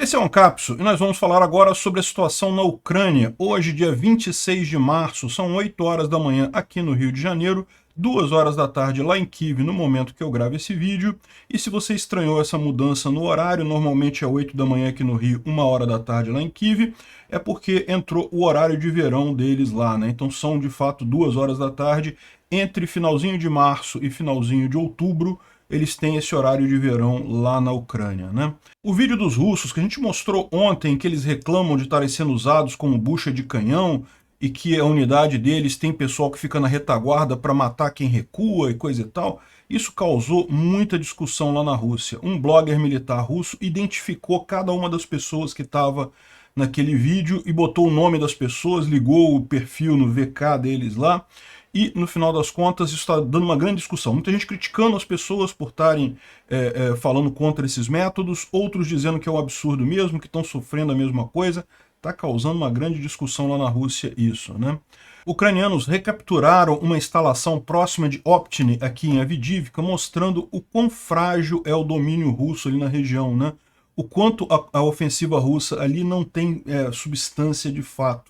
Esse é o Ancapso e nós vamos falar agora sobre a situação na Ucrânia. Hoje, dia 26 de março, são 8 horas da manhã aqui no Rio de Janeiro, 2 horas da tarde lá em Kiev, no momento que eu gravo esse vídeo. E se você estranhou essa mudança no horário, normalmente é 8 da manhã aqui no Rio, 1 hora da tarde lá em Kiev, é porque entrou o horário de verão deles lá, né? Então são de fato 2 horas da tarde, entre finalzinho de março e finalzinho de outubro, eles têm esse horário de verão lá na Ucrânia, né? O vídeo dos russos que a gente mostrou ontem, que eles reclamam de estarem sendo usados como bucha de canhão e que a unidade deles tem pessoal que fica na retaguarda para matar quem recua e coisa e tal, isso causou muita discussão lá na Rússia. Um blogger militar russo identificou cada uma das pessoas que estava naquele vídeo e botou o nome das pessoas, ligou o perfil no VK deles lá, e, no final das contas, isso está dando uma grande discussão. Muita gente criticando as pessoas por estarem falando contra esses métodos, outros dizendo que é um absurdo mesmo, que estão sofrendo a mesma coisa. Está causando uma grande discussão lá na Rússia isso, né? Ucranianos recapturaram uma instalação próxima de Optiny, aqui em Avdiivka, mostrando o quão frágil é o domínio russo ali na região, né? O quanto a ofensiva russa ali não tem substância de fato.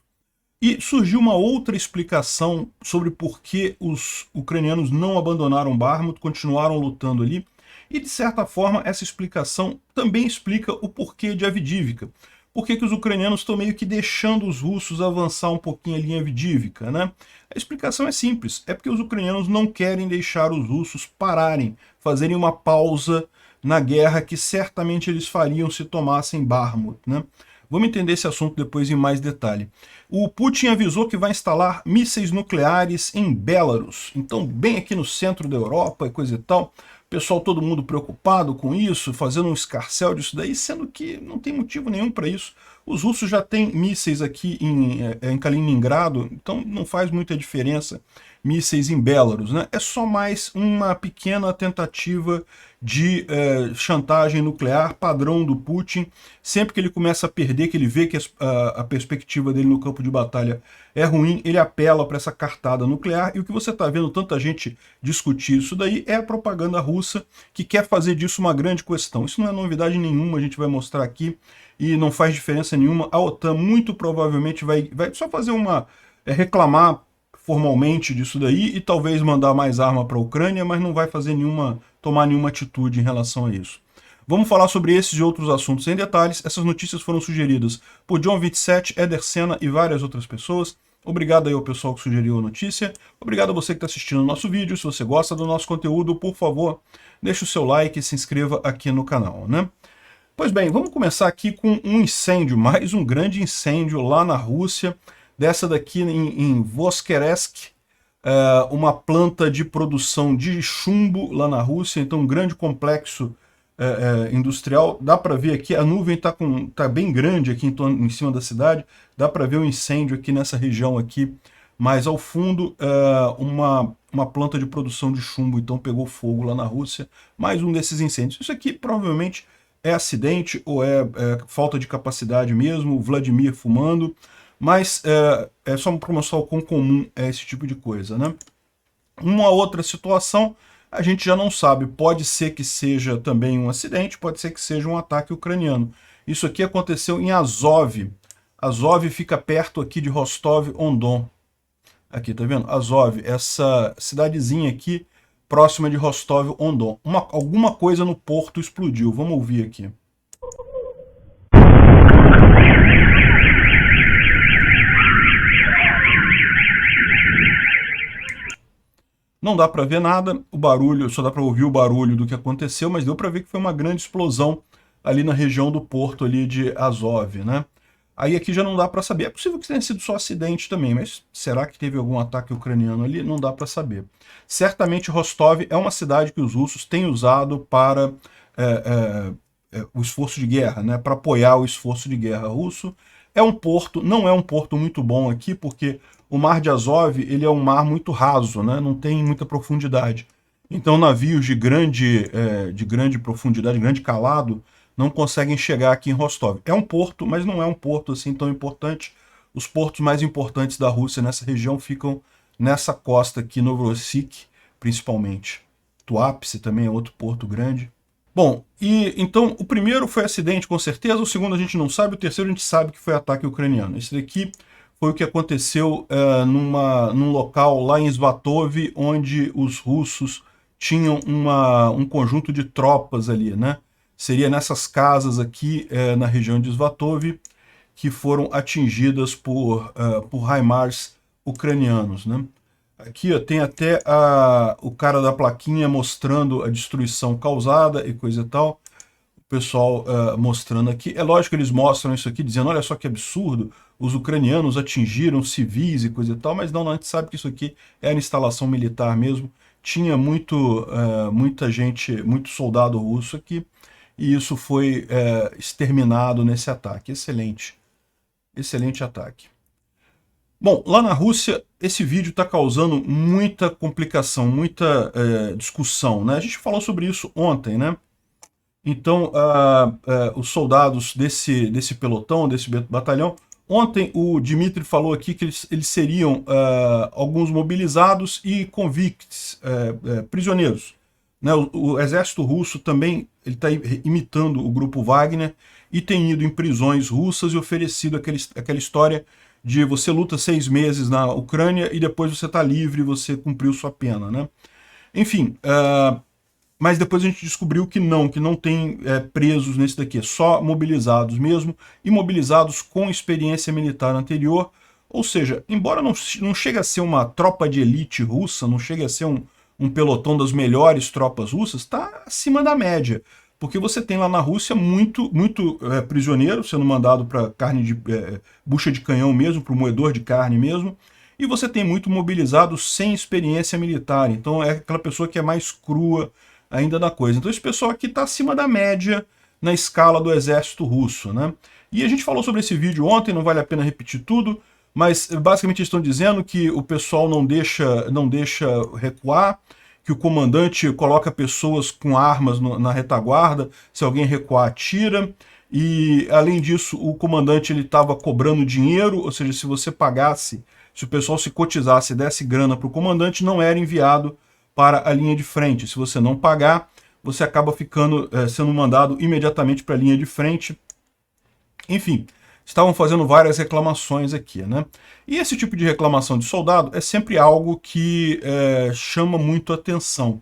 E surgiu uma outra explicação sobre por que os ucranianos não abandonaram Bakhmut, continuaram lutando ali. E, de certa forma, essa explicação também explica o porquê de Avdiivka. Por que os ucranianos estão meio que deixando os russos avançar um pouquinho ali em Avdiivka, né? A explicação é simples, é porque os ucranianos não querem deixar os russos pararem, fazerem uma pausa na guerra que certamente eles fariam se tomassem Bakhmut, né? Vamos entender esse assunto depois em mais detalhe. O Putin avisou que vai instalar mísseis nucleares em Belarus, então bem aqui no centro da Europa e coisa e tal. Pessoal, todo mundo preocupado com isso, fazendo um escarcéu disso daí, sendo que não tem motivo nenhum para isso. Os russos já têm mísseis aqui em Kaliningrado, então não faz muita diferença mísseis em Belarus, né? É só mais uma pequena tentativa de chantagem nuclear padrão do Putin. Sempre que ele começa a perder, que ele vê que a perspectiva dele no campo de batalha é ruim, ele apela para essa cartada nuclear. E o que você está vendo tanta gente discutir isso daí é a propaganda russa que quer fazer disso uma grande questão. Isso não é novidade nenhuma, a gente vai mostrar aqui e não faz diferença nenhuma. A OTAN muito provavelmente vai só fazer reclamar formalmente disso daí e talvez mandar mais arma para a Ucrânia, mas não vai fazer tomar nenhuma atitude em relação a isso. Vamos falar sobre esses e outros assuntos em detalhes. Essas notícias foram sugeridas por John 27, Eder Sena e várias outras pessoas. Obrigado aí ao pessoal que sugeriu a notícia. Obrigado a você que está assistindo o nosso vídeo. Se você gosta do nosso conteúdo, por favor, deixe o seu like e se inscreva aqui no canal, né? Pois bem, vamos começar aqui com um incêndio, mais um grande incêndio lá na Rússia. Dessa daqui em Voskeresk, uma planta de produção de chumbo lá na Rússia, então um grande complexo industrial. Dá para ver aqui, a nuvem tá bem grande aqui em cima da cidade, dá para ver o incêndio aqui nessa região aqui, mais ao fundo, uma planta de produção de chumbo, então pegou fogo lá na Rússia, mais um desses incêndios. Isso aqui provavelmente é acidente ou é falta de capacidade mesmo, o Vladimir fumando, mas é só para mostrar o quão comum é esse tipo de coisa, né? Uma outra situação, a gente já não sabe, pode ser que seja também um acidente, pode ser que seja um ataque ucraniano. Isso aqui aconteceu em Azov. Azov fica perto aqui de Rostov-on-Don. Aqui, tá vendo? Azov, essa cidadezinha aqui, próxima de Rostov-on-Don. Alguma coisa no porto explodiu, vamos ouvir aqui. Não dá para ver nada, o barulho, só dá para ouvir o barulho do que aconteceu, mas deu para ver que foi uma grande explosão ali na região do porto ali de Azov, né? Aí aqui já não dá para saber. É possível que tenha sido só acidente também, mas será que teve algum ataque ucraniano ali? Não dá para saber. Certamente Rostov é uma cidade que os russos têm usado para o esforço de guerra, né? Para apoiar o esforço de guerra russo. É um porto, não é um porto muito bom aqui, porque o mar de Azov ele é um mar muito raso, né? Não tem muita profundidade. Então navios de grande profundidade, grande calado, não conseguem chegar aqui em Rostov. É um porto, mas não é um porto assim tão importante. Os portos mais importantes da Rússia nessa região ficam nessa costa aqui, Novorossiysk, principalmente. Tuapse também é outro porto grande. Bom, e então o primeiro foi acidente com certeza, o segundo a gente não sabe, o terceiro a gente sabe que foi ataque ucraniano. Esse daqui foi o que aconteceu num local lá em Svatov, onde os russos tinham um conjunto de tropas ali, né? Seria nessas casas aqui na região de Svatov que foram atingidas por HIMARS ucranianos, né? Aqui ó, tem até o cara da plaquinha mostrando a destruição causada e coisa e tal. O pessoal mostrando aqui. É lógico que eles mostram isso aqui dizendo, olha só que absurdo, os ucranianos atingiram civis e coisa e tal, mas não, a gente sabe que isso aqui era instalação militar mesmo. Tinha muita gente, muito soldado russo aqui, e isso foi exterminado nesse ataque. Excelente. Excelente ataque. Bom, lá na Rússia, esse vídeo está causando muita complicação, muita discussão, né? A gente falou sobre isso ontem, né? Então, os soldados desse pelotão, desse batalhão, ontem o Dmitry falou aqui que eles seriam alguns mobilizados e convictos, prisioneiros. Né? O exército russo também está imitando o grupo Wagner e tem ido em prisões russas e oferecido aquela história de você luta 6 meses na Ucrânia e depois você está livre e você cumpriu sua pena, né? Enfim, mas depois a gente descobriu que não tem presos nesse daqui, é só mobilizados mesmo, e mobilizados com experiência militar anterior, ou seja, embora não chegue a ser uma tropa de elite russa, não chegue a ser um pelotão das melhores tropas russas, está acima da média. Porque você tem lá na Rússia muito prisioneiro sendo mandado para carne de bucha de canhão mesmo, para o moedor de carne mesmo, e você tem muito mobilizado sem experiência militar. Então é aquela pessoa que é mais crua ainda da coisa. Então esse pessoal aqui está acima da média na escala do exército russo, né? E a gente falou sobre esse vídeo ontem, não vale a pena repetir tudo, mas basicamente estão dizendo que o pessoal não deixa recuar, que o comandante coloca pessoas com armas na retaguarda, se alguém recuar, atira, e além disso o comandante estava cobrando dinheiro, ou seja, se você pagasse, se o pessoal se cotizasse e desse grana para o comandante, não era enviado para a linha de frente. Se você não pagar, você acaba sendo mandado imediatamente para a linha de frente. Enfim, estavam fazendo várias reclamações aqui, né? E esse tipo de reclamação de soldado é sempre algo que chama muito atenção.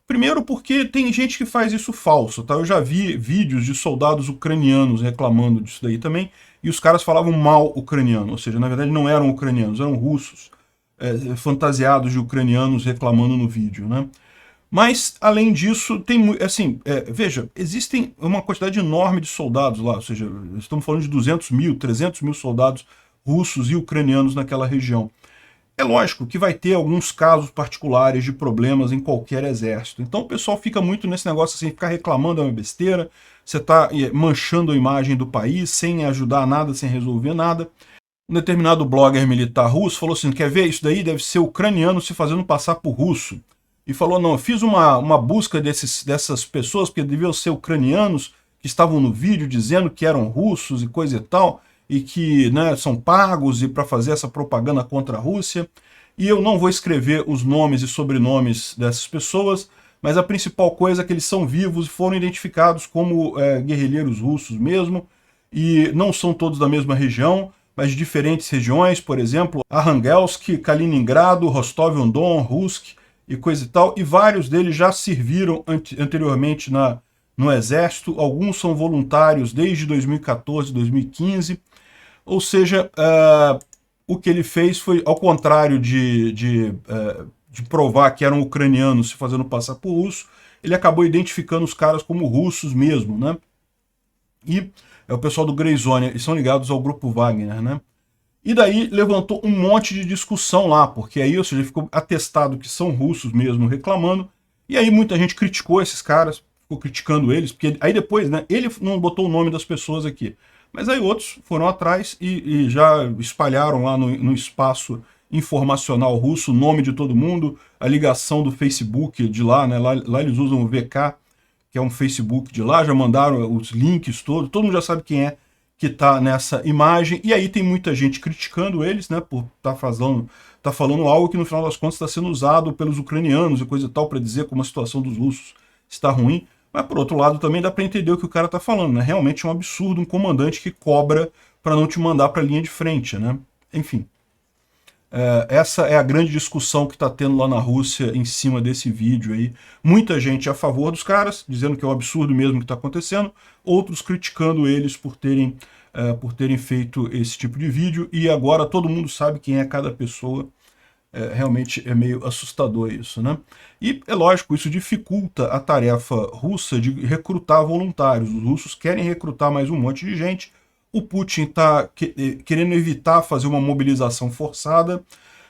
Primeiro porque tem gente que faz isso falso, tá? Eu já vi vídeos de soldados ucranianos reclamando disso daí também, e os caras falavam mal ucraniano, ou seja, na verdade não eram ucranianos, eram russos, fantasiados de ucranianos reclamando no vídeo, né? Mas, além disso, tem, assim, veja, existem uma quantidade enorme de soldados lá, ou seja, estamos falando de 200 mil, 300 mil soldados russos e ucranianos naquela região. É lógico que vai ter alguns casos particulares de problemas em qualquer exército. Então o pessoal fica muito nesse negócio assim, ficar reclamando é uma besteira, você está manchando a imagem do país sem ajudar nada, sem resolver nada. Um determinado blogger militar russo falou assim, quer ver, isso daí deve ser ucraniano se fazendo passar por russo. E falou, não, eu fiz uma busca dessas pessoas, porque deviam ser ucranianos, que estavam no vídeo dizendo que eram russos e coisa e tal, e que são pagos e para fazer essa propaganda contra a Rússia. E eu não vou escrever os nomes e sobrenomes dessas pessoas, mas a principal coisa é que eles são vivos e foram identificados como guerrilheiros russos mesmo, e não são todos da mesma região, mas de diferentes regiões, por exemplo, Arhangelsk, Kaliningrado, Rostov-on-Don, Rusk e coisa e tal, e vários deles já serviram anteriormente no Exército, alguns são voluntários desde 2014, 2015, ou seja, o que ele fez foi, ao contrário de provar que eram ucranianos se fazendo passar por russo, ele acabou identificando os caras como russos mesmo, né? E é o pessoal do Greyzone, eles são ligados ao grupo Wagner, né? E daí levantou um monte de discussão lá, porque aí, ou seja, ficou atestado que são russos mesmo reclamando, e aí muita gente criticou esses caras, ficou criticando eles, porque aí depois, né, ele não botou o nome das pessoas aqui, mas aí outros foram atrás e já espalharam lá no espaço informacional russo o nome de todo mundo, a ligação do Facebook de lá, né, lá eles usam o VK, que é um Facebook de lá, já mandaram os links todos, todo mundo já sabe quem é que está nessa imagem, e aí tem muita gente criticando eles, né, por estar falando algo que no final das contas está sendo usado pelos ucranianos e coisa e tal, para dizer como a situação dos russos está ruim, Mas, por outro lado, também dá para entender o que o cara está falando, né? Realmente é um absurdo um comandante que cobra para não te mandar para a linha de frente, né? Enfim, essa é a grande discussão que está tendo lá na Rússia em cima desse vídeo aí. Muita gente a favor dos caras, dizendo que é um absurdo mesmo o que está acontecendo, outros criticando eles por terem feito esse tipo de vídeo, e agora todo mundo sabe quem é cada pessoa. Realmente é meio assustador isso, né? E é lógico, isso dificulta a tarefa russa de recrutar voluntários. Os russos querem recrutar mais um monte de gente. O Putin está querendo evitar fazer uma mobilização forçada,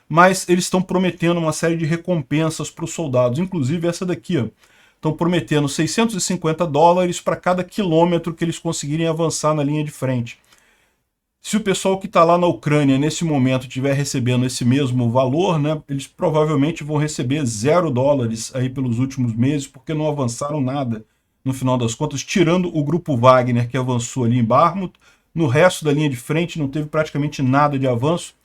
mas eles estão prometendo uma série de recompensas para os soldados, inclusive essa daqui, ó. Estão prometendo $650 para cada quilômetro que eles conseguirem avançar na linha de frente. Se o pessoal que está lá na Ucrânia, nesse momento, estiver recebendo esse mesmo valor, né, eles provavelmente vão receber $0 aí pelos últimos meses, porque não avançaram nada, no final das contas, tirando o grupo Wagner, que avançou ali em Bakhmut. No resto da linha de frente não teve praticamente nada de avanço.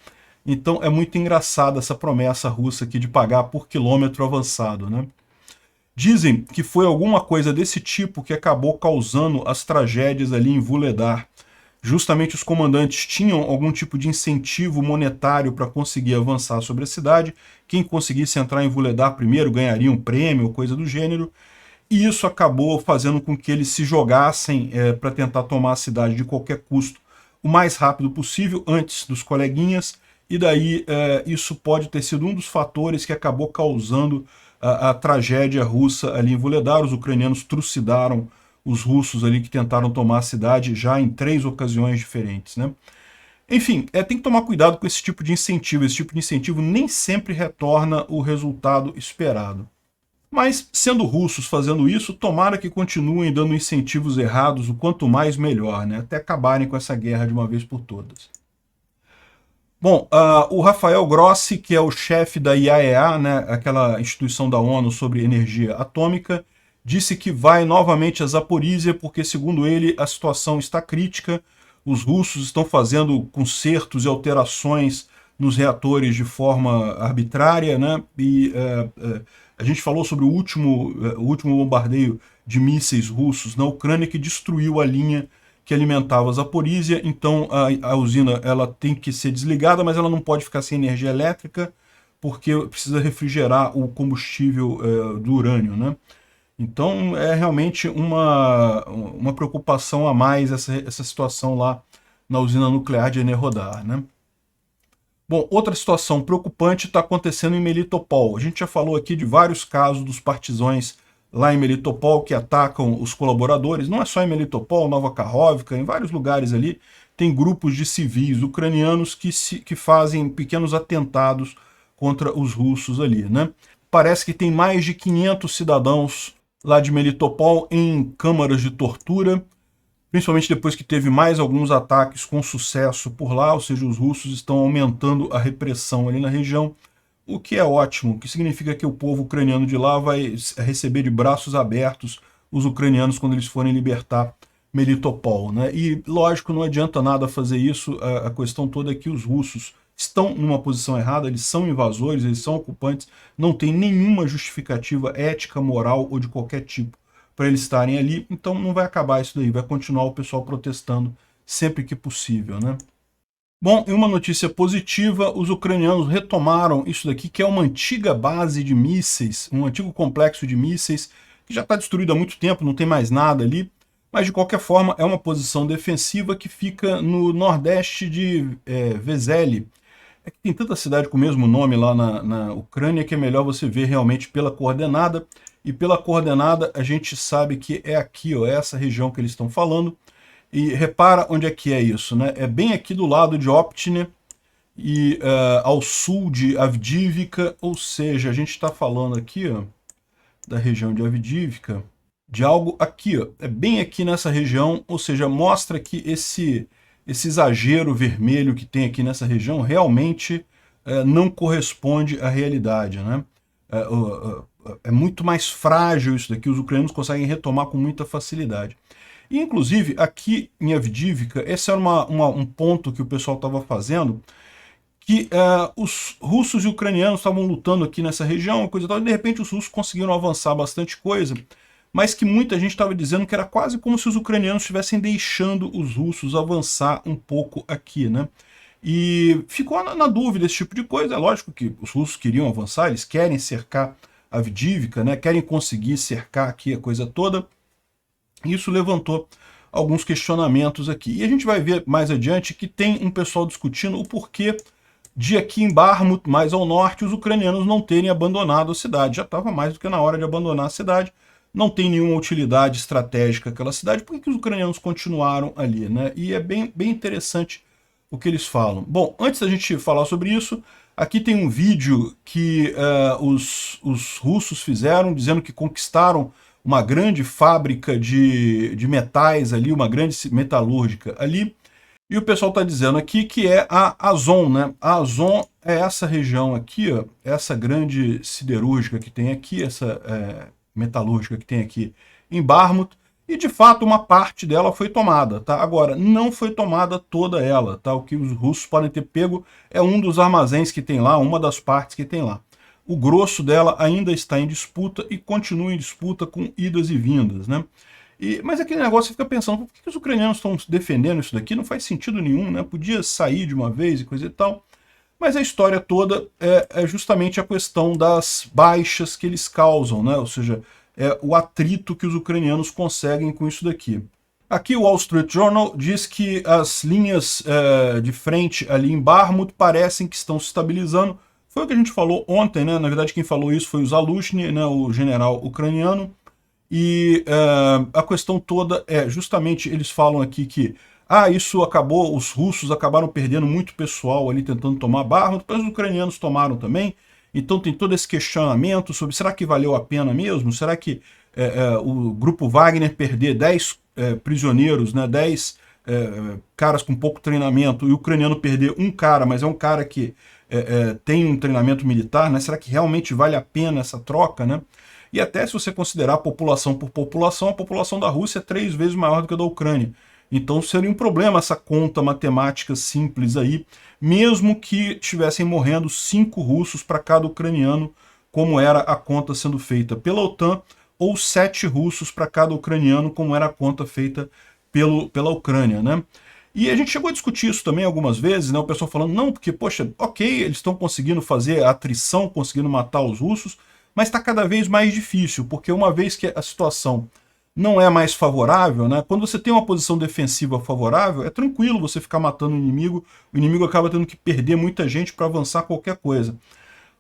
Então é muito engraçada essa promessa russa aqui de pagar por quilômetro avançado, né? Dizem que foi alguma coisa desse tipo que acabou causando as tragédias ali em Vuhledar. Justamente os comandantes tinham algum tipo de incentivo monetário para conseguir avançar sobre a cidade. Quem conseguisse entrar em Vuhledar primeiro ganharia um prêmio ou coisa do gênero. E isso acabou fazendo com que eles se jogassem para tentar tomar a cidade de qualquer custo o mais rápido possível, antes dos coleguinhas. E daí isso pode ter sido um dos fatores que acabou causando a tragédia russa ali em Vuhledar. Os ucranianos trucidaram os russos ali que tentaram tomar a cidade já em 3 ocasiões diferentes, né? Enfim, tem que tomar cuidado com esse tipo de incentivo. Esse tipo de incentivo nem sempre retorna o resultado esperado. Mas, sendo russos fazendo isso, tomara que continuem dando incentivos errados o quanto mais melhor, né? Até acabarem com essa guerra de uma vez por todas. Bom, o Rafael Grossi, que é o chefe da IAEA, né, aquela instituição da ONU sobre energia atômica, disse que vai novamente a Zaporísia porque, segundo ele, a situação está crítica. Os russos estão fazendo consertos e alterações nos reatores de forma arbitrária, né? E a gente falou sobre o último bombardeio de mísseis russos na Ucrânia que destruiu a linha que alimentava a Zaporísia. Então a usina ela tem que ser desligada, mas ela não pode ficar sem energia elétrica porque precisa refrigerar o combustível do urânio, né? Então é realmente uma preocupação a mais essa situação lá na usina nuclear de Enerhodar, né? Bom, outra situação preocupante está acontecendo em Melitopol. A gente já falou aqui de vários casos dos partisões lá em Melitopol que atacam os colaboradores. Não é só em Melitopol, Nova Kakhovka, em vários lugares ali tem grupos de civis ucranianos que fazem pequenos atentados contra os russos ali, né? Parece que tem mais de 500 cidadãos lá de Melitopol em câmaras de tortura, principalmente depois que teve mais alguns ataques com sucesso por lá, ou seja, os russos estão aumentando a repressão ali na região, o que é ótimo, o que significa que o povo ucraniano de lá vai receber de braços abertos os ucranianos quando eles forem libertar Melitopol, né? E, lógico, não adianta nada fazer isso, a questão toda é que os russos estão numa posição errada, eles são invasores, eles são ocupantes, não tem nenhuma justificativa ética, moral ou de qualquer tipo para eles estarem ali, então não vai acabar isso daí, vai continuar o pessoal protestando sempre que possível, né? Bom, e uma notícia positiva, os ucranianos retomaram isso daqui, que é uma antiga base de mísseis, um antigo complexo de mísseis, que já está destruído há muito tempo, não tem mais nada ali, mas de qualquer forma é uma posição defensiva que fica no nordeste de Vezeli. É que tem tanta cidade com o mesmo nome lá na Ucrânia que é melhor você ver realmente pela coordenada. E pela coordenada a gente sabe que é aqui, ó, é essa região que eles estão falando. E repara onde é que é isso, né? É bem aqui do lado de Optine e ao sul de Avdiivka, ou seja, a gente está falando aqui, ó, da região de Avdiivka, de algo aqui, ó, é bem aqui nessa região, ou seja, mostra que esse exagero vermelho que tem aqui nessa região realmente não corresponde à realidade, né? É muito mais frágil isso daqui, os ucranianos conseguem retomar com muita facilidade. E, inclusive, aqui em Avdiivka, esse era um ponto que o pessoal estava fazendo, que os russos e ucranianos estavam lutando aqui nessa região, coisa e tal, e de repente os russos conseguiram avançar bastante coisa, mas que muita gente estava dizendo que era quase como se os ucranianos estivessem deixando os russos avançar um pouco aqui, né? E ficou na dúvida esse tipo de coisa. É lógico que os russos queriam avançar, eles querem cercar a Avdiivka, né? Querem conseguir cercar aqui a coisa toda. Isso levantou alguns questionamentos aqui. E a gente vai ver mais adiante que tem um pessoal discutindo o porquê de aqui em Bakhmut, mais ao norte, os ucranianos não terem abandonado a cidade. Já estava mais do que na hora de abandonar a cidade. Não tem nenhuma utilidade estratégica aquela cidade. Por que os ucranianos continuaram ali, né? E é bem interessante o que eles falam. Bom, antes da gente falar sobre isso, aqui tem um vídeo que os russos fizeram, dizendo que conquistaram uma grande fábrica de metais ali, uma grande metalúrgica ali, e o pessoal está dizendo aqui que é a Azon, né? A Azon é essa região aqui, ó, essa grande siderúrgica que tem aqui, essa metalúrgica que tem aqui em Bakhmut, e de fato uma parte dela foi tomada, tá? Agora, não foi tomada toda ela, tá? O que os russos podem ter pego é um dos armazéns que tem lá, uma das partes que tem lá. O grosso dela ainda está em disputa e continua em disputa com idas e vindas, né? Mas aquele negócio você fica pensando, por que os ucranianos estão defendendo isso daqui? Não faz sentido nenhum, né? Podia sair de uma vez e coisa e tal. Mas a história toda é justamente a questão das baixas que eles causam, né? Ou seja, o atrito que os ucranianos conseguem com isso daqui. Aqui o Wall Street Journal diz que as linhas de frente ali em Bakhmut parecem que estão se estabilizando. Foi o que a gente falou ontem, né? Na verdade, quem falou isso foi o Zaluzhny, né? O general ucraniano. E a questão toda é justamente, eles falam aqui que isso acabou, os russos acabaram perdendo muito pessoal ali tentando tomar Bakhmut, mas os ucranianos tomaram também. Então tem todo esse questionamento sobre será que valeu a pena mesmo? Será que o grupo Wagner perder 10 prisioneiros, né, 10 caras com pouco treinamento, e o ucraniano perder um cara, mas é um cara que tem um treinamento militar, né? Será que realmente vale a pena essa troca, né? E até se você considerar população por população, a população da Rússia é 3 vezes maior do que a da Ucrânia. Então seria um problema essa conta matemática simples aí, mesmo que estivessem morrendo 5 russos para cada ucraniano, como era a conta sendo feita pela OTAN, ou 7 russos para cada ucraniano, como era a conta feita pela Ucrânia, né? E a gente chegou a discutir isso também algumas vezes, né? O pessoal falando, não, porque, poxa, ok, eles estão conseguindo fazer a atrição, conseguindo matar os russos, mas está cada vez mais difícil, porque uma vez que a situação não é mais favorável, né? Quando você tem uma posição defensiva favorável, é tranquilo você ficar matando o inimigo acaba tendo que perder muita gente para avançar qualquer coisa.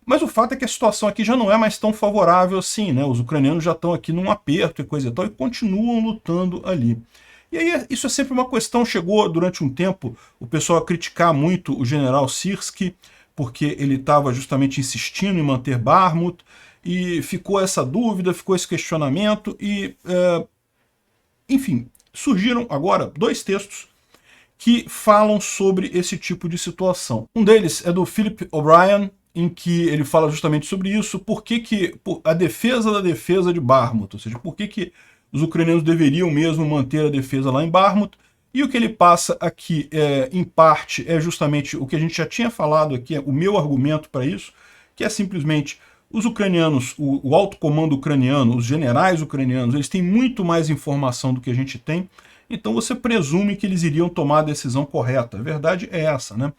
Mas o fato é que a situação aqui já não é mais tão favorável assim, né? Os ucranianos já estão aqui num aperto e coisa e tal, e continuam lutando ali. E aí isso é sempre uma questão, chegou durante um tempo o pessoal a criticar muito o general Syrskyi, porque ele estava justamente insistindo em manter Bakhmut, e ficou essa dúvida, ficou esse questionamento, e enfim, surgiram agora 2 textos que falam sobre esse tipo de situação. Um deles é do Philip O'Brien, em que ele fala justamente sobre isso, por que a defesa da defesa de Bakhmut, ou seja, por que os ucranianos deveriam mesmo manter a defesa lá em Bakhmut, e o que ele passa aqui, em parte, é justamente o que a gente já tinha falado aqui, o meu argumento para isso, que é simplesmente os ucranianos, o alto comando ucraniano, os generais ucranianos, eles têm muito mais informação do que a gente tem, então você presume que eles iriam tomar a decisão correta. A verdade é essa, né?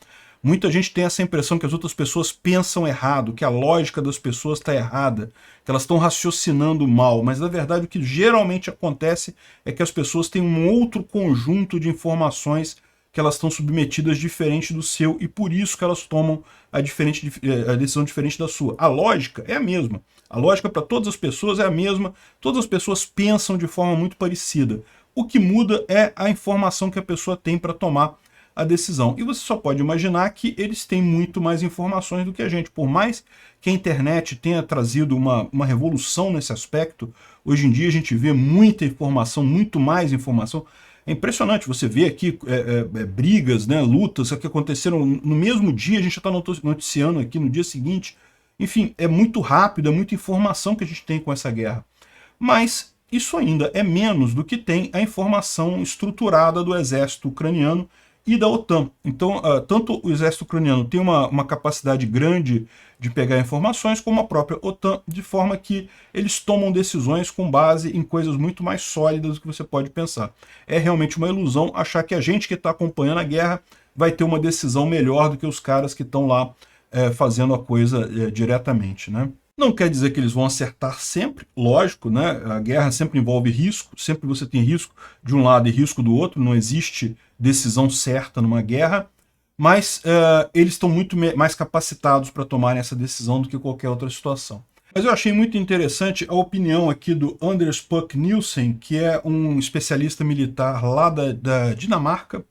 Muita gente tem essa impressão que as outras pessoas pensam errado, que a lógica das pessoas está errada, que elas estão raciocinando mal, mas na verdade o que geralmente acontece é que as pessoas têm um outro conjunto de informações que elas estão submetidas diferente do seu, e por isso que elas tomam a decisão diferente da sua. A lógica é a mesma. A lógica para todas as pessoas é a mesma, todas as pessoas pensam de forma muito parecida. O que muda é a informação que a pessoa tem para tomar a decisão. E você só pode imaginar que eles têm muito mais informações do que a gente. Por mais que a internet tenha trazido uma revolução nesse aspecto, hoje em dia a gente vê muita informação, muito mais informação. É impressionante você ver aqui brigas, né, lutas que aconteceram no mesmo dia, a gente já está noticiando aqui no dia seguinte. Enfim, é muito rápido, é muita informação que a gente tem com essa guerra. Mas isso ainda é menos do que tem a informação estruturada do exército ucraniano e da OTAN. Então, tanto o exército ucraniano tem uma capacidade grande de pegar informações, como a própria OTAN, de forma que eles tomam decisões com base em coisas muito mais sólidas do que você pode pensar. É realmente uma ilusão achar que a gente que está acompanhando a guerra vai ter uma decisão melhor do que os caras que estão lá fazendo a coisa diretamente, né? Não quer dizer que eles vão acertar sempre, lógico, né? A guerra sempre envolve risco, sempre você tem risco de um lado e risco do outro, não existe decisão certa numa guerra, mas eles estão muito mais capacitados para tomarem essa decisão do que qualquer outra situação. Mas eu achei muito interessante a opinião aqui do Anders Puck Nielsen, que é um especialista militar lá da Dinamarca,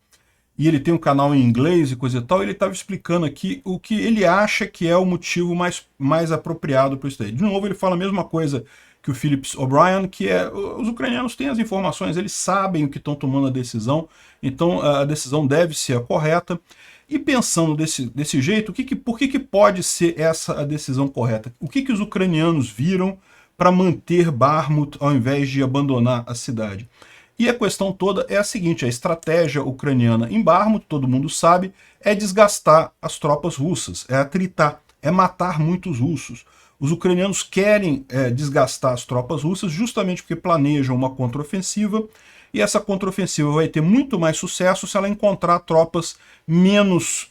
e ele tem um canal em inglês e coisa e tal, e ele estava explicando aqui o que ele acha que é o motivo mais apropriado para isso daí. De novo, ele fala a mesma coisa que o Phillips O'Brien, que é os ucranianos têm as informações, eles sabem o que estão tomando a decisão, então a decisão deve ser a correta. E pensando desse jeito, por que pode ser essa a decisão correta? O que os ucranianos viram para manter Bakhmut ao invés de abandonar a cidade? E a questão toda é a seguinte, a estratégia ucraniana em Bakhmut, todo mundo sabe, é desgastar as tropas russas, é atritar, é matar muitos russos. Os ucranianos querem desgastar as tropas russas justamente porque planejam uma contraofensiva, e essa contraofensiva vai ter muito mais sucesso se ela encontrar tropas menos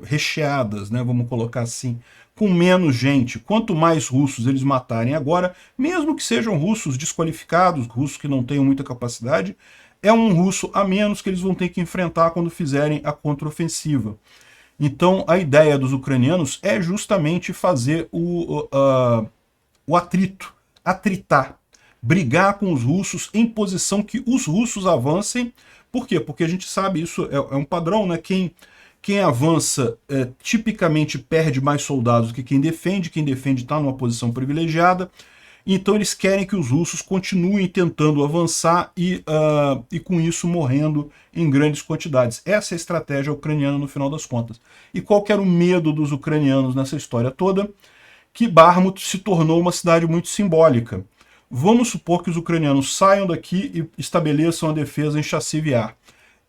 recheadas, né, vamos colocar assim, com menos gente. Quanto mais russos eles matarem agora, mesmo que sejam russos desqualificados, russos que não tenham muita capacidade, é um russo a menos que eles vão ter que enfrentar quando fizerem a contraofensiva. Então a ideia dos ucranianos é justamente fazer o atrito, atritar, brigar com os russos em posição que os russos avancem. Por quê? Porque a gente sabe, isso é um padrão, né? Quem avança tipicamente perde mais soldados do que quem defende está numa posição privilegiada, então eles querem que os russos continuem tentando avançar e com isso morrendo em grandes quantidades. Essa é a estratégia ucraniana no final das contas. E qual que era o medo dos ucranianos nessa história toda? Que Bakhmut se tornou uma cidade muito simbólica. Vamos supor que os ucranianos saiam daqui e estabeleçam a defesa em Chassivyar.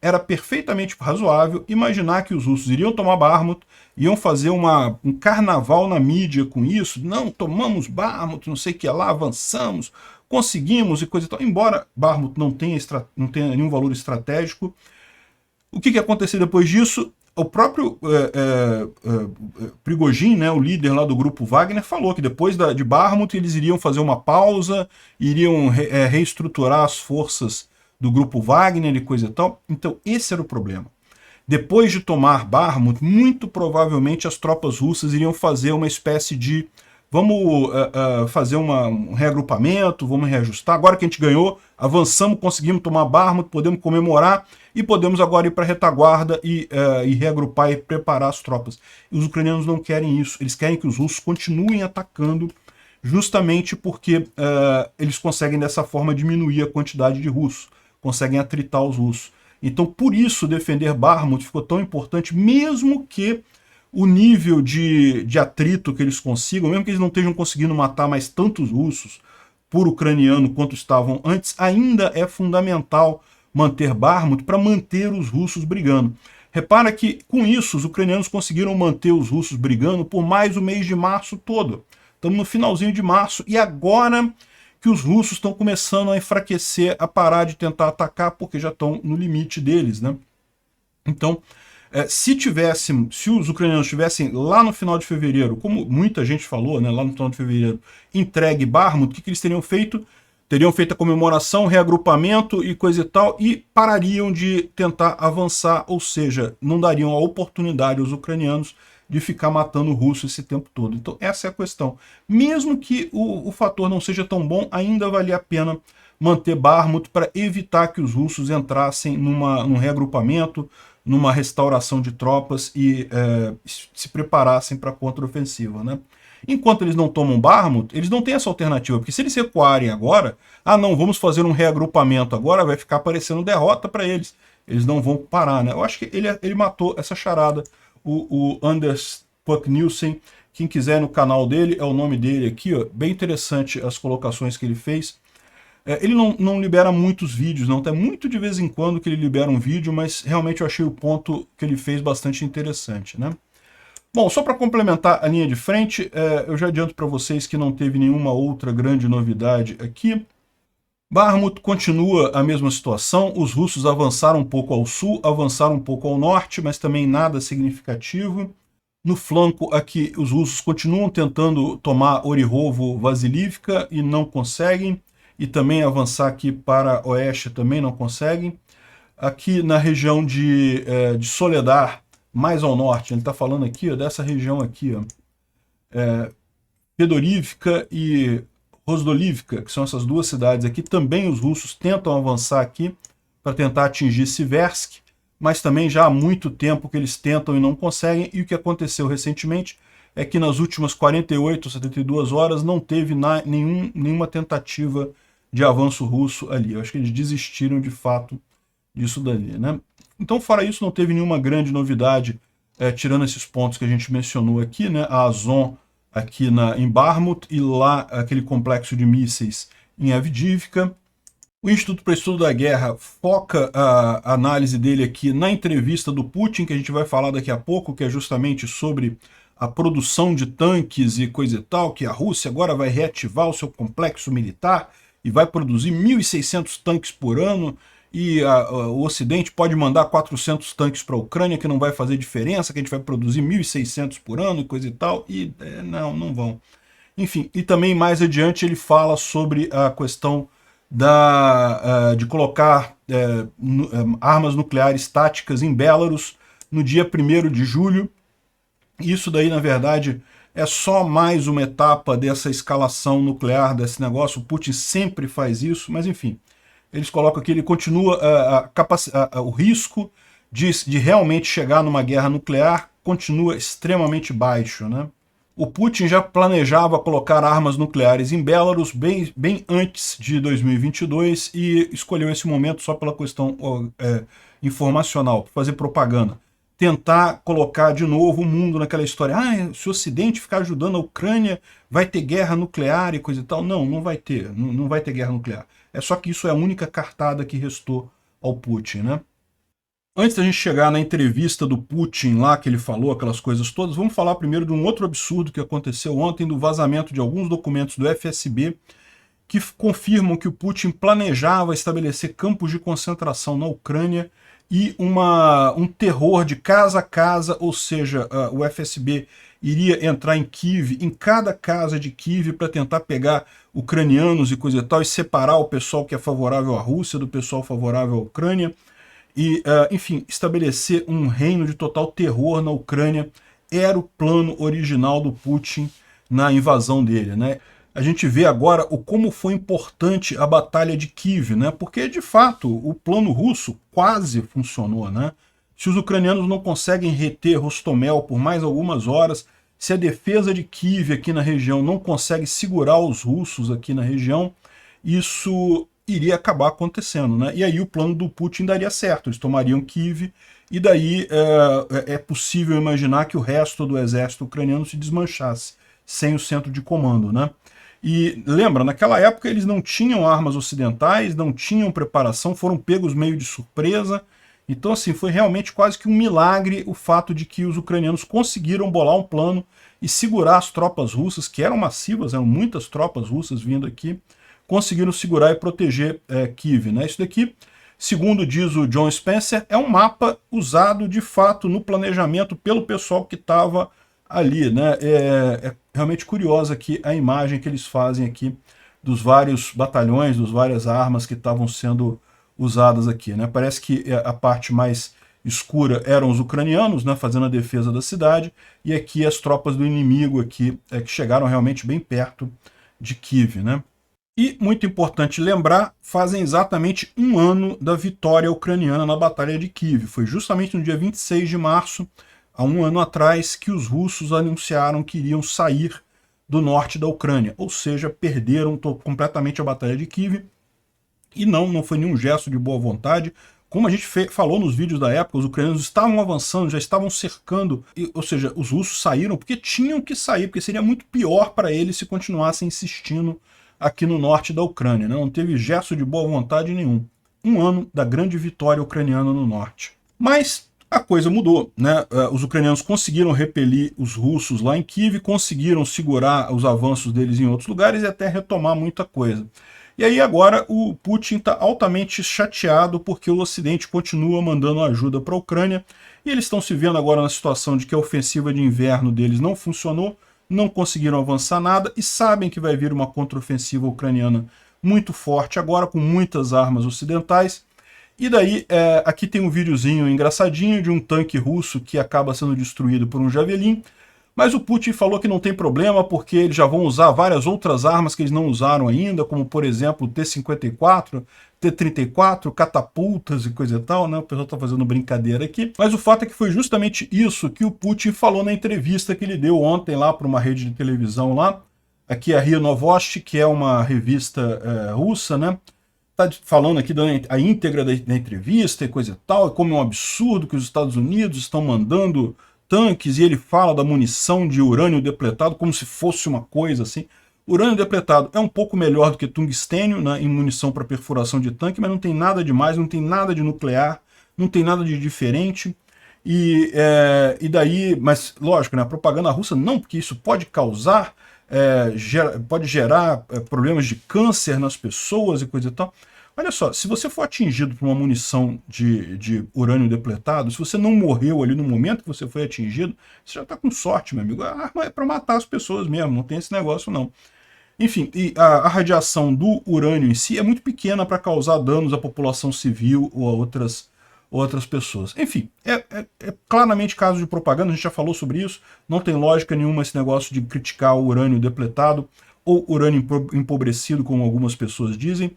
Era perfeitamente razoável imaginar que os russos iriam tomar Bakhmut, iam fazer um carnaval na mídia com isso, não, tomamos Bakhmut, não sei o que lá, avançamos, conseguimos e coisa e tal. Embora Bakhmut não tenha nenhum valor estratégico, o que ia acontecer depois disso? O próprio Prigozhin, né, o líder lá do grupo Wagner, falou que depois de Bakhmut eles iriam fazer uma pausa, iriam reestruturar as forças do grupo Wagner e coisa e tal. Então esse era o problema. Depois de tomar Bakhmut, muito provavelmente as tropas russas iriam fazer uma espécie de vamos fazer um reagrupamento, vamos reajustar. Agora que a gente ganhou, avançamos, conseguimos tomar Bakhmut, podemos comemorar e podemos agora ir para a retaguarda e reagrupar e preparar as tropas. E os ucranianos não querem isso, eles querem que os russos continuem atacando, justamente porque eles conseguem dessa forma diminuir a quantidade de russos, conseguem atritar os russos. Então por isso defender Bakhmut ficou tão importante, mesmo que o nível de atrito que eles consigam, mesmo que eles não estejam conseguindo matar mais tantos russos por ucraniano quanto estavam antes, ainda é fundamental manter Bakhmut para manter os russos brigando. Repara que com isso os ucranianos conseguiram manter os russos brigando por mais o mês de março todo. Estamos no finalzinho de março e agora que os russos estão começando a enfraquecer, a parar de tentar atacar porque já estão no limite deles, né? Então, se os ucranianos tivessem lá no final de fevereiro, como muita gente falou, né, lá no final de fevereiro, entregue Bakhmut, o que eles teriam feito? Teriam feito a comemoração, reagrupamento e coisa e tal, e parariam de tentar avançar, ou seja, não dariam a oportunidade aos ucranianos de ficar matando o russo esse tempo todo. Então essa é a questão. Mesmo que o fator não seja tão bom, ainda valia a pena manter Bakhmut para evitar que os russos entrassem num reagrupamento, numa restauração de tropas e se preparassem para a contraofensiva, né? Enquanto eles não tomam Bakhmut, eles não têm essa alternativa, porque se eles recuarem agora, não, vamos fazer um reagrupamento agora, vai ficar parecendo derrota para eles. Eles não vão parar, né? Eu acho que ele matou essa charada, o Anders Puck Nielsen. Quem quiser no canal dele, é o nome dele aqui, ó, bem interessante as colocações que ele fez. Ele não libera muitos vídeos, não. É muito de vez em quando que ele libera um vídeo, mas realmente eu achei o ponto que ele fez bastante interessante, né? Bom, só para complementar a linha de frente, eu já adianto para vocês que não teve nenhuma outra grande novidade aqui. Bakhmut continua a mesma situação, os russos avançaram um pouco ao sul, avançaram um pouco ao norte, mas também nada significativo. No flanco aqui, os russos continuam tentando tomar Orihovo, Vasilivka e não conseguem, e também avançar aqui para oeste também não conseguem. Aqui na região de Soledar, mais ao norte, ele está falando aqui, ó, dessa região aqui, ó, Fedorivka e Rozdolivka, que são essas duas cidades aqui, também os russos tentam avançar aqui para tentar atingir Siversk, mas também já há muito tempo que eles tentam e não conseguem, e o que aconteceu recentemente é que nas últimas 48, 72 horas não teve nenhuma tentativa de avanço russo ali. Eu acho que eles desistiram de fato disso dali, né? Então, fora isso, não teve nenhuma grande novidade, tirando esses pontos que a gente mencionou aqui, né? A Azon aqui em Bakhmut e lá aquele complexo de mísseis em Avdiivka. O Instituto para Estudo da Guerra foca a análise dele aqui na entrevista do Putin, que a gente vai falar daqui a pouco, que é justamente sobre a produção de tanques e coisa e tal, que a Rússia agora vai reativar o seu complexo militar e vai produzir 1.600 tanques por ano, e o Ocidente pode mandar 400 tanques para a Ucrânia, que não vai fazer diferença, que a gente vai produzir 1.600 por ano e coisa e tal, e não vão. Enfim, e também mais adiante ele fala sobre a questão de colocar armas nucleares táticas em Belarus no dia 1º de julho. Isso daí, na verdade, é só mais uma etapa dessa escalação nuclear, desse negócio. O Putin sempre faz isso, mas enfim, eles colocam que ele continua, o risco de realmente chegar numa guerra nuclear continua extremamente baixo, né? O Putin já planejava colocar armas nucleares em Belarus bem antes de 2022 e escolheu esse momento só pela questão informacional, para fazer propaganda. Tentar colocar de novo o mundo naquela história. Se o Ocidente ficar ajudando a Ucrânia, vai ter guerra nuclear e coisa e tal. Não vai ter. Não vai ter guerra nuclear. É só que isso é a única cartada que restou ao Putin, né? Antes da gente chegar na entrevista do Putin lá, que ele falou aquelas coisas todas, vamos falar primeiro de um outro absurdo que aconteceu ontem, do vazamento de alguns documentos do FSB que confirmam que o Putin planejava estabelecer campos de concentração na Ucrânia e um terror de casa a casa, ou seja, o FSB iria entrar em Kiev, em cada casa de Kiev, para tentar pegar ucranianos e coisa e tal, e separar o pessoal que é favorável à Rússia do pessoal favorável à Ucrânia. E, enfim, estabelecer um reino de total terror na Ucrânia era o plano original do Putin na invasão dele, né? A gente vê agora como foi importante a Batalha de Kiev, né? Porque, de fato, o plano russo quase funcionou, né? Se os ucranianos não conseguem reter Hostomel por mais algumas horas, se a defesa de Kiev aqui na região não consegue segurar os russos aqui na região, isso iria acabar acontecendo, né? E aí o plano do Putin daria certo, eles tomariam Kiev, e daí é possível imaginar que o resto do exército ucraniano se desmanchasse, sem o centro de comando, né? E lembra, naquela época eles não tinham armas ocidentais, não tinham preparação, foram pegos meio de surpresa. Então, assim, foi realmente quase que um milagre o fato de que os ucranianos conseguiram bolar um plano e segurar as tropas russas, que eram massivas, eram muitas tropas russas vindo aqui, conseguiram segurar e proteger Kiev, né? Isso daqui, segundo diz o John Spencer, é um mapa usado de fato no planejamento pelo pessoal que estava ali, né? É realmente curiosa aqui a imagem que eles fazem aqui dos vários batalhões, das várias armas que estavam sendo usadas aqui, né? Parece que a parte mais escura eram os ucranianos, né, fazendo a defesa da cidade, e aqui as tropas do inimigo aqui, que chegaram realmente bem perto de Kiev, né? E, muito importante lembrar, fazem exatamente um ano da vitória ucraniana na Batalha de Kiev. Foi justamente no dia 26 de março, há um ano atrás, que os russos anunciaram que iriam sair do norte da Ucrânia, ou seja, perderam completamente a Batalha de Kiev, e não foi nenhum gesto de boa vontade. Como a gente falou nos vídeos da época, os ucranianos estavam avançando, já estavam cercando, ou seja, os russos saíram porque tinham que sair, porque seria muito pior para eles se continuassem insistindo aqui no norte da Ucrânia, né? Não teve gesto de boa vontade nenhum. Um ano da grande vitória ucraniana no norte. Mas a coisa mudou, né? Os ucranianos conseguiram repelir os russos lá em Kiev, conseguiram segurar os avanços deles em outros lugares e até retomar muita coisa. E aí agora o Putin está altamente chateado porque o Ocidente continua mandando ajuda para a Ucrânia e eles estão se vendo agora na situação de que a ofensiva de inverno deles não funcionou, não conseguiram avançar nada e sabem que vai vir uma contraofensiva ucraniana muito forte agora, com muitas armas ocidentais. E daí, aqui tem um videozinho engraçadinho de um tanque russo que acaba sendo destruído por um Javelin, mas o Putin falou que não tem problema porque eles já vão usar várias outras armas que eles não usaram ainda, como por exemplo o T-54, T-34, catapultas e coisa e tal, né? O pessoal está fazendo brincadeira aqui. Mas o fato é que foi justamente isso que o Putin falou na entrevista que ele deu ontem lá para uma rede de televisão lá. Aqui a RIA Novosti, que é uma revista russa, né? Tá falando aqui a íntegra da entrevista e coisa e tal, e como é um absurdo que os Estados Unidos estão mandando tanques, e ele fala da munição de urânio depletado como se fosse uma coisa assim. Urânio depletado é um pouco melhor do que tungstênio, né, em munição para perfuração de tanque, mas não tem nada de mais, não tem nada de nuclear, não tem nada de diferente. E daí, mas lógico, né, a propaganda russa não, porque isso pode causar, pode gerar problemas de câncer nas pessoas e coisa e tal. Olha só, se você for atingido por uma munição de urânio depletado, se você não morreu ali no momento que você foi atingido, você já está com sorte, meu amigo. A arma é para matar as pessoas mesmo, não tem esse negócio não. Enfim, e a radiação do urânio em si é muito pequena para causar danos à população civil ou a outras pessoas. Enfim, é claramente caso de propaganda, a gente já falou sobre isso, não tem lógica nenhuma esse negócio de criticar o urânio depletado ou urânio empobrecido, como algumas pessoas dizem.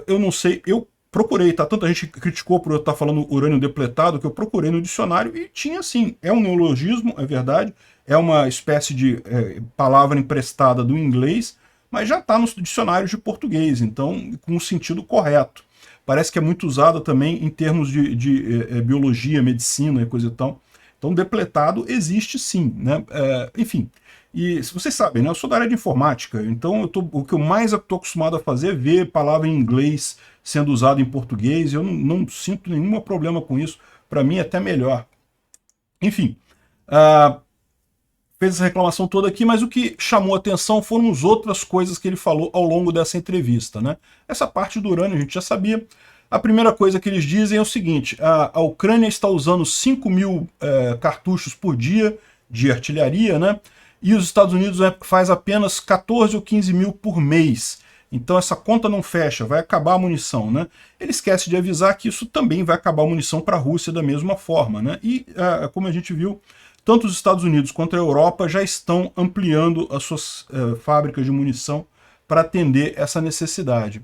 Eu não sei, eu procurei, tá? Tanta gente criticou por eu estar falando urânio depletado, que eu procurei no dicionário e tinha sim, é um neologismo, é verdade, é uma espécie de palavra emprestada do inglês, mas já está nos dicionários de português, então com o sentido correto. Parece que é muito usada também em termos de biologia, medicina e coisa e tal. Então depletado existe sim, né? Enfim. E vocês sabem, né? Eu sou da área de informática, então o que eu mais estou acostumado a fazer é ver palavra em inglês sendo usada em português, eu não sinto nenhum problema com isso, para mim é até melhor. Enfim, fez essa reclamação toda aqui, mas o que chamou a atenção foram as outras coisas que ele falou ao longo dessa entrevista, né? Essa parte do urânio a gente já sabia. A primeira coisa que eles dizem é o seguinte, a Ucrânia está usando 5.000 cartuchos por dia de artilharia, né? E os Estados Unidos faz apenas 14 ou 15 mil por mês. Então essa conta não fecha, vai acabar a munição, né? Ele esquece de avisar que isso também vai acabar a munição para a Rússia da mesma forma, né? E como a gente viu, tanto os Estados Unidos quanto a Europa já estão ampliando as suas fábricas de munição para atender essa necessidade.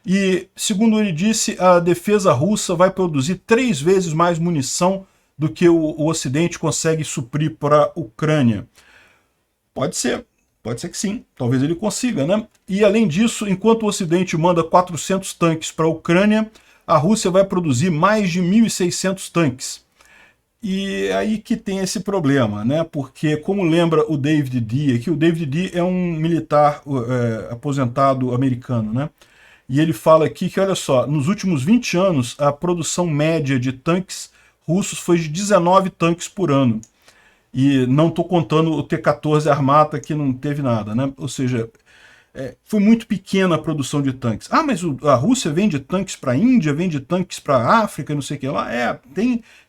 E, segundo ele disse, a defesa russa vai produzir 3 vezes mais munição do que o Ocidente consegue suprir para a Ucrânia. Pode ser que sim, talvez ele consiga, né? E além disso, enquanto o Ocidente manda 400 tanques para a Ucrânia, a Rússia vai produzir mais de 1.600 tanques. E aí que tem esse problema, né? Porque, como lembra o David Dee, aqui o David Dee é um militar aposentado americano, né? E ele fala aqui que, olha só, nos últimos 20 anos, a produção média de tanques russos foi de 19 tanques por ano. E não estou contando o T-14 Armata, que não teve nada, né? Ou seja, foi muito pequena a produção de tanques. Ah, mas a Rússia vende tanques para a Índia, vende tanques para a África, não sei o que lá.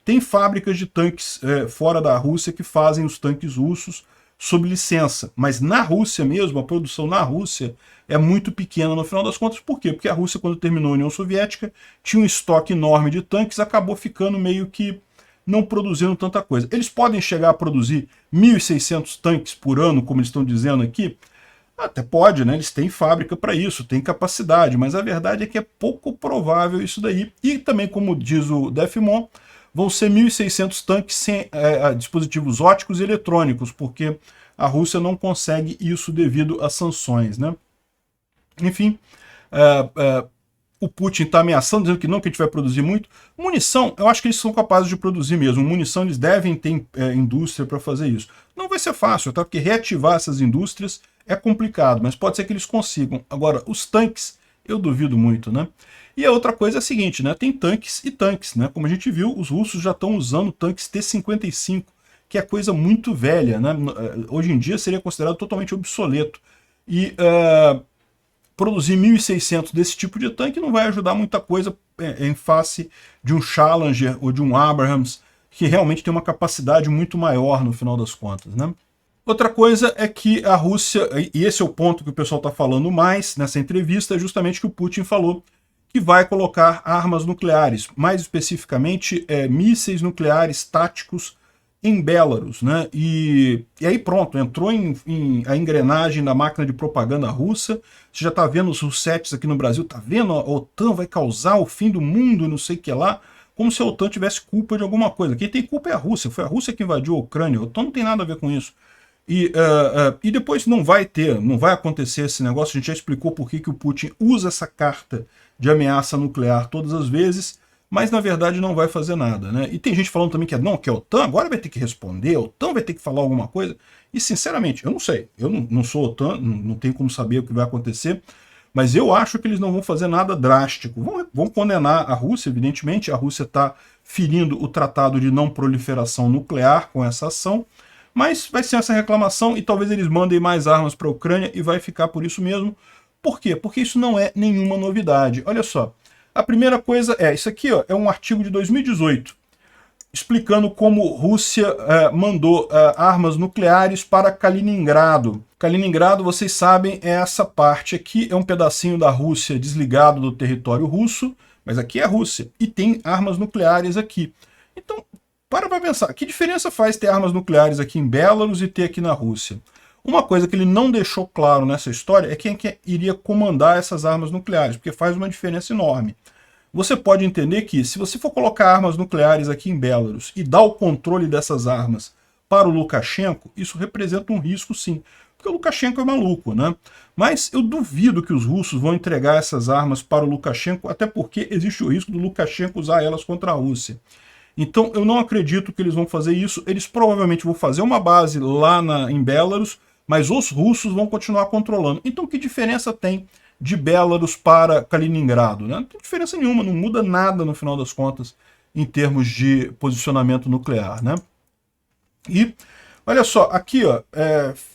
Tem fábricas de tanques fora da Rússia que fazem os tanques russos sob licença. Mas na Rússia mesmo, a produção na Rússia é muito pequena no final das contas. Por quê? Porque a Rússia, quando terminou a União Soviética, tinha um estoque enorme de tanques, acabou ficando meio que não produzindo tanta coisa. Eles podem chegar a produzir 1.600 tanques por ano, como eles estão dizendo aqui? Até pode, né? Eles têm fábrica para isso, têm capacidade, mas a verdade é que é pouco provável isso daí. E também, como diz o Defimon, vão ser 1.600 tanques sem dispositivos óticos e eletrônicos, porque a Rússia não consegue isso devido às sanções, né? Enfim, o Putin está ameaçando, dizendo que não, que a gente vai produzir muito. Munição, eu acho que eles são capazes de produzir mesmo. Munição, eles devem ter indústria para fazer isso. Não vai ser fácil, tá? Porque reativar essas indústrias é complicado, mas pode ser que eles consigam. Agora, os tanques, eu duvido muito, né? E a outra coisa é a seguinte, né? Tem tanques e tanques, né? Como a gente viu, os russos já estão usando tanques T-55, que é coisa muito velha, né? Hoje em dia seria considerado totalmente obsoleto. E produzir 1.600 desse tipo de tanque não vai ajudar muita coisa em face de um Challenger ou de um Abrams, que realmente tem uma capacidade muito maior no final das contas, né? Outra coisa é que a Rússia, e esse é o ponto que o pessoal está falando mais nessa entrevista, é justamente que o Putin falou que vai colocar armas nucleares, mais especificamente mísseis nucleares táticos em Belarus, né? E aí pronto, entrou a engrenagem da máquina de propaganda russa. Você já está vendo os russetes aqui no Brasil, tá vendo? A OTAN vai causar o fim do mundo e não sei o que lá, como se a OTAN tivesse culpa de alguma coisa. Quem tem culpa é a Rússia, foi a Rússia que invadiu a Ucrânia, a OTAN não tem nada a ver com isso. E depois não vai acontecer esse negócio, a gente já explicou por que o Putin usa essa carta de ameaça nuclear todas as vezes, mas na verdade não vai fazer nada, né? E tem gente falando também que que a OTAN agora vai ter que responder, a OTAN vai ter que falar alguma coisa, e sinceramente, eu não sei, eu não sou OTAN, não tenho como saber o que vai acontecer, mas eu acho que eles não vão fazer nada drástico, vão condenar a Rússia, evidentemente, a Rússia está ferindo o Tratado de Não Proliferação Nuclear com essa ação, mas vai ser essa reclamação e talvez eles mandem mais armas para a Ucrânia e vai ficar por isso mesmo. Por quê? Porque isso não é nenhuma novidade. Olha só, a primeira coisa isso aqui é um artigo de 2018, explicando como Rússia mandou armas nucleares para Kaliningrado. Kaliningrado, vocês sabem, é essa parte aqui, é um pedacinho da Rússia desligado do território russo, mas aqui é a Rússia, e tem armas nucleares aqui. Então, para pensar, que diferença faz ter armas nucleares aqui em Belarus e ter aqui na Rússia? Uma coisa que ele não deixou claro nessa história é quem iria comandar essas armas nucleares, porque faz uma diferença enorme. Você pode entender que, se você for colocar armas nucleares aqui em Belarus e dar o controle dessas armas para o Lukashenko, isso representa um risco sim, porque o Lukashenko é maluco, né? Mas eu duvido que os russos vão entregar essas armas para o Lukashenko, até porque existe o risco do Lukashenko usar elas contra a Rússia. Então eu não acredito que eles vão fazer isso, eles provavelmente vão fazer uma base lá em Belarus, mas os russos vão continuar controlando. Então que diferença tem de Belarus para Kaliningrado, né? Não tem diferença nenhuma, não muda nada no final das contas em termos de posicionamento nuclear, né? E olha só, aqui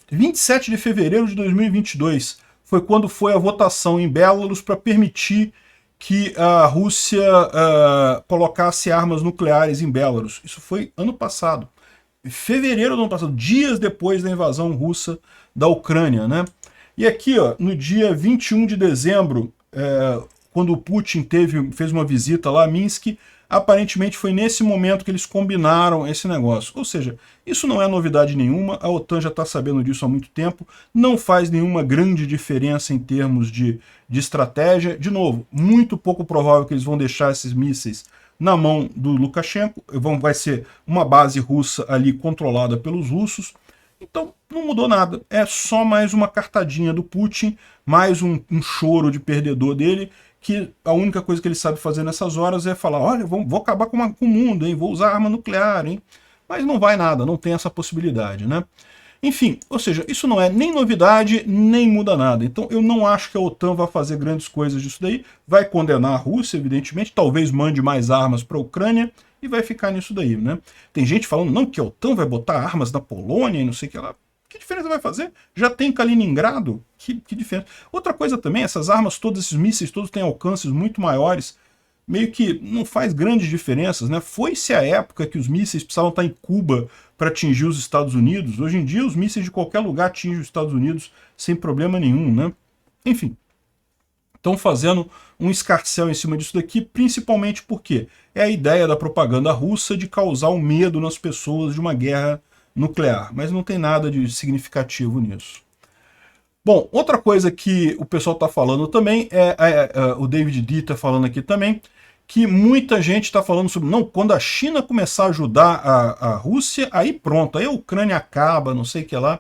27 de fevereiro de 2022 foi quando foi a votação em Belarus para permitir que a Rússia colocasse armas nucleares em Belarus. Isso foi ano passado, em fevereiro do ano passado, dias depois da invasão russa da Ucrânia, né? E aqui, no dia 21 de dezembro, quando o Putin fez uma visita lá a Minsk, aparentemente foi nesse momento que eles combinaram esse negócio. Ou seja, isso não é novidade nenhuma, a OTAN já está sabendo disso há muito tempo, não faz nenhuma grande diferença em termos de estratégia. De novo, muito pouco provável que eles vão deixar esses mísseis na mão do Lukashenko, vai ser uma base russa ali controlada pelos russos. Então, não mudou nada. É só mais uma cartadinha do Putin, mais um choro de perdedor dele, que a única coisa que ele sabe fazer nessas horas é falar, olha, vou acabar com o mundo, hein? Vou usar arma nuclear, hein? Mas não vai nada, não tem essa possibilidade, né? Enfim, ou seja, isso não é nem novidade, nem muda nada. Então eu não acho que a OTAN vai fazer grandes coisas disso daí. Vai condenar a Rússia, evidentemente, talvez mande mais armas para a Ucrânia, e vai ficar nisso daí, né? Tem gente falando, não, que a OTAN vai botar armas na Polônia e não sei o que lá. Que diferença vai fazer? Já tem Kaliningrado? Que diferença? Outra coisa também, essas armas todos, esses mísseis todos têm alcances muito maiores, meio que não faz grandes diferenças, né? Foi-se a época que os mísseis precisavam estar em Cuba para atingir os Estados Unidos. Hoje em dia, os mísseis de qualquer lugar atingem os Estados Unidos sem problema nenhum, né? Enfim, estão fazendo um escarcéu em cima disso daqui, principalmente porque é a ideia da propaganda russa de causar o medo nas pessoas de uma guerra nuclear, mas não tem nada de significativo nisso. Bom, outra coisa que o pessoal está falando também, o David D está falando aqui também, que muita gente está falando sobre, não, quando a China começar a ajudar a Rússia, aí pronto, aí a Ucrânia acaba, não sei o que lá.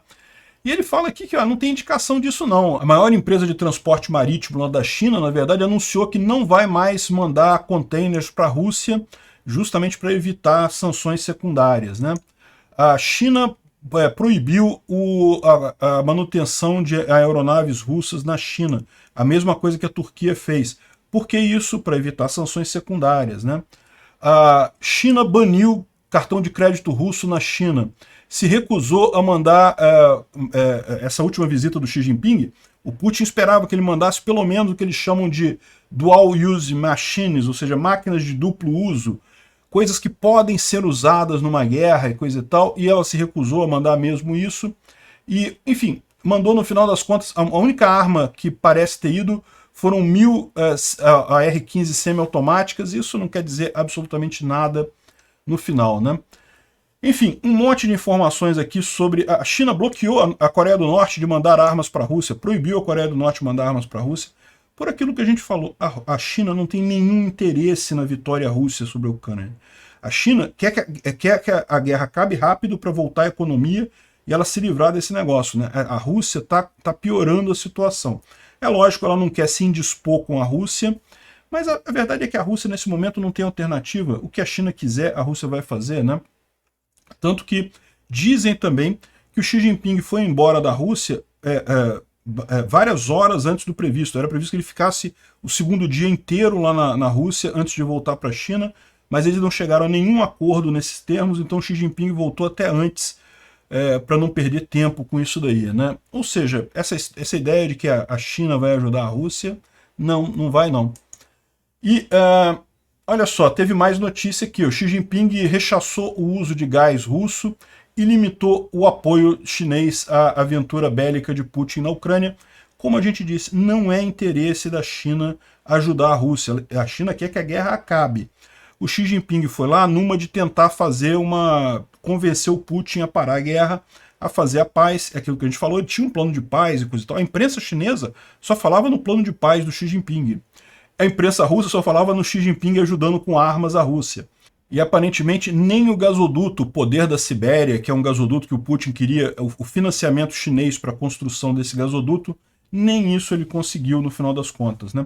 E ele fala aqui que não tem indicação disso não. A maior empresa de transporte marítimo lá da China, na verdade, anunciou que não vai mais mandar containers para a Rússia, justamente para evitar sanções secundárias, né? A China proibiu a manutenção de aeronaves russas na China. A mesma coisa que a Turquia fez. Por que isso? Para evitar sanções secundárias, né? A China baniu cartão de crédito russo na China. Se recusou a mandar essa última visita do Xi Jinping. O Putin esperava que ele mandasse pelo menos o que eles chamam de dual use machines, ou seja, máquinas de duplo uso, coisas que podem ser usadas numa guerra e coisa e tal, e ela se recusou a mandar mesmo isso. E, enfim, mandou no final das contas, a única arma que parece ter ido foram 1.000 AR-15 semiautomáticas. Isso não quer dizer absolutamente nada no final, né? Enfim, um monte de informações aqui sobre... A China bloqueou a Coreia do Norte de mandar armas para a Rússia, proibiu a Coreia do Norte de mandar armas para a Rússia, por aquilo que a gente falou. A China não tem nenhum interesse na vitória russa sobre a Ucrânia. A China quer que a guerra acabe rápido para voltar à economia e ela se livrar desse negócio, né? A Rússia tá piorando a situação. É lógico, ela não quer se indispor com a Rússia, mas a verdade é que a Rússia nesse momento não tem alternativa. O que a China quiser, a Rússia vai fazer, né? Tanto que dizem também que o Xi Jinping foi embora da Rússia várias horas antes do previsto. Era previsto que ele ficasse o segundo dia inteiro lá na Rússia antes de voltar para a China, mas eles não chegaram a nenhum acordo nesses termos, então o Xi Jinping voltou até antes para não perder tempo com isso daí, né? Ou seja, essa ideia de que a China vai ajudar a Rússia, não vai não. E olha só, teve mais notícia aqui. O Xi Jinping rechaçou o uso de gás russo e limitou o apoio chinês à aventura bélica de Putin na Ucrânia. Como a gente disse, não é interesse da China ajudar a Rússia. A China quer que a guerra acabe. O Xi Jinping foi lá numa de tentar convencer o Putin a parar a guerra, a fazer a paz. É aquilo que a gente falou, ele tinha um plano de paz e coisa e tal. A imprensa chinesa só falava no plano de paz do Xi Jinping. A imprensa russa só falava no Xi Jinping ajudando com armas a Rússia. E aparentemente nem o gasoduto Poder da Sibéria, que é um gasoduto que o Putin queria, o financiamento chinês para a construção desse gasoduto, nem isso ele conseguiu no final das contas, né?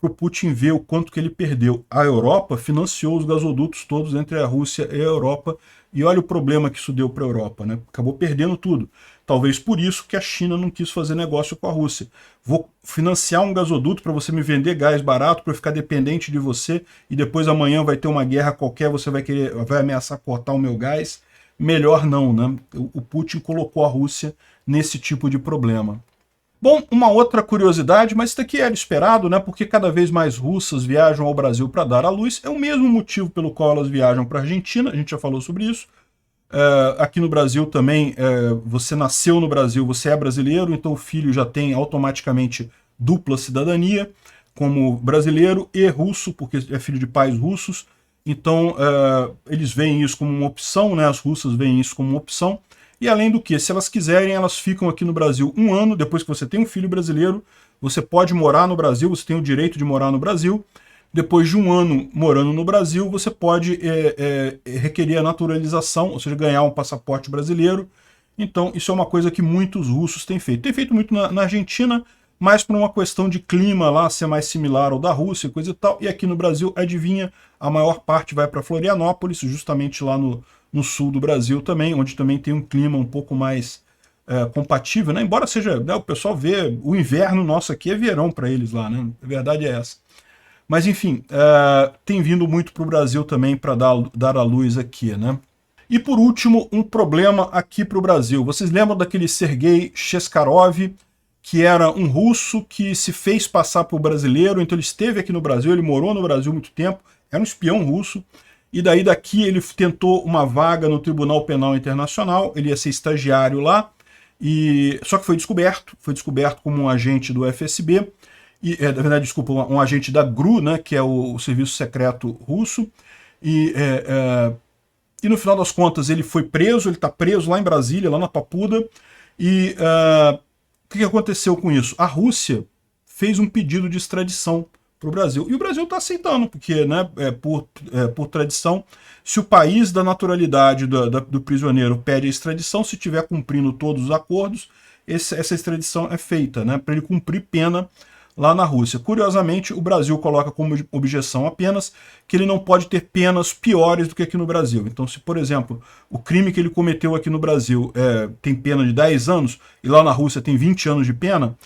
Para o Putin ver o quanto que ele perdeu. A Europa financiou os gasodutos todos entre a Rússia e a Europa, e olha o problema que isso deu para a Europa, né? Acabou perdendo tudo. Talvez por isso que a China não quis fazer negócio com a Rússia. Vou financiar um gasoduto para você me vender gás barato, para eu ficar dependente de você, e depois amanhã vai ter uma guerra qualquer, você vai ameaçar cortar o meu gás. Melhor não, né? O Putin colocou a Rússia nesse tipo de problema. Bom, uma outra curiosidade, mas isso aqui era esperado, né? Porque cada vez mais russas viajam ao Brasil para dar à luz. É o mesmo motivo pelo qual elas viajam para a Argentina, a gente já falou sobre isso. Aqui no Brasil também, você nasceu no Brasil, você é brasileiro, então o filho já tem automaticamente dupla cidadania, como brasileiro e russo, porque é filho de pais russos. Então eles veem isso como uma opção, né? As russas veem isso como uma opção. E além do que, se elas quiserem, elas ficam aqui no Brasil um ano. Depois que você tem um filho brasileiro, você pode morar no Brasil, você tem o direito de morar no Brasil. Depois de um ano morando no Brasil, você pode requerer a naturalização, ou seja, ganhar um passaporte brasileiro. Então, isso é uma coisa que muitos russos têm feito. Tem feito muito na Argentina, mas por uma questão de clima lá ser mais similar ao da Rússia, coisa e tal. E aqui no Brasil, adivinha, a maior parte vai para Florianópolis, justamente lá no sul do Brasil também, onde também tem um clima um pouco mais compatível, né? Embora seja, né, o pessoal vê, o inverno nosso aqui é verão para eles lá, né? A verdade é essa. Mas enfim, tem vindo muito para o Brasil também para dar à luz aqui, né? E por último, um problema aqui para o Brasil. Vocês lembram daquele Sergei Cheskarov, que era um russo que se fez passar por brasileiro, então ele esteve aqui no Brasil, ele morou no Brasil muito tempo, era um espião russo, e daqui ele tentou uma vaga no Tribunal Penal Internacional, ele ia ser estagiário lá, só que foi descoberto como um agente do FSB, na verdade, desculpa, um agente da GRU, né, que é o Serviço Secreto Russo, e no final das contas ele foi preso, ele está preso lá em Brasília, lá na Papuda, e o que aconteceu com isso? A Rússia fez um pedido de extradição para o Brasil. E o Brasil está aceitando, porque, né, por tradição, se o país da naturalidade do prisioneiro pede a extradição, se estiver cumprindo todos os acordos, essa extradição é feita, né, para ele cumprir pena lá na Rússia. Curiosamente, o Brasil coloca como objeção apenas que ele não pode ter penas piores do que aqui no Brasil. Então, se, por exemplo, o crime que ele cometeu aqui no Brasil tem pena de 10 anos e lá na Rússia tem 20 anos de pena,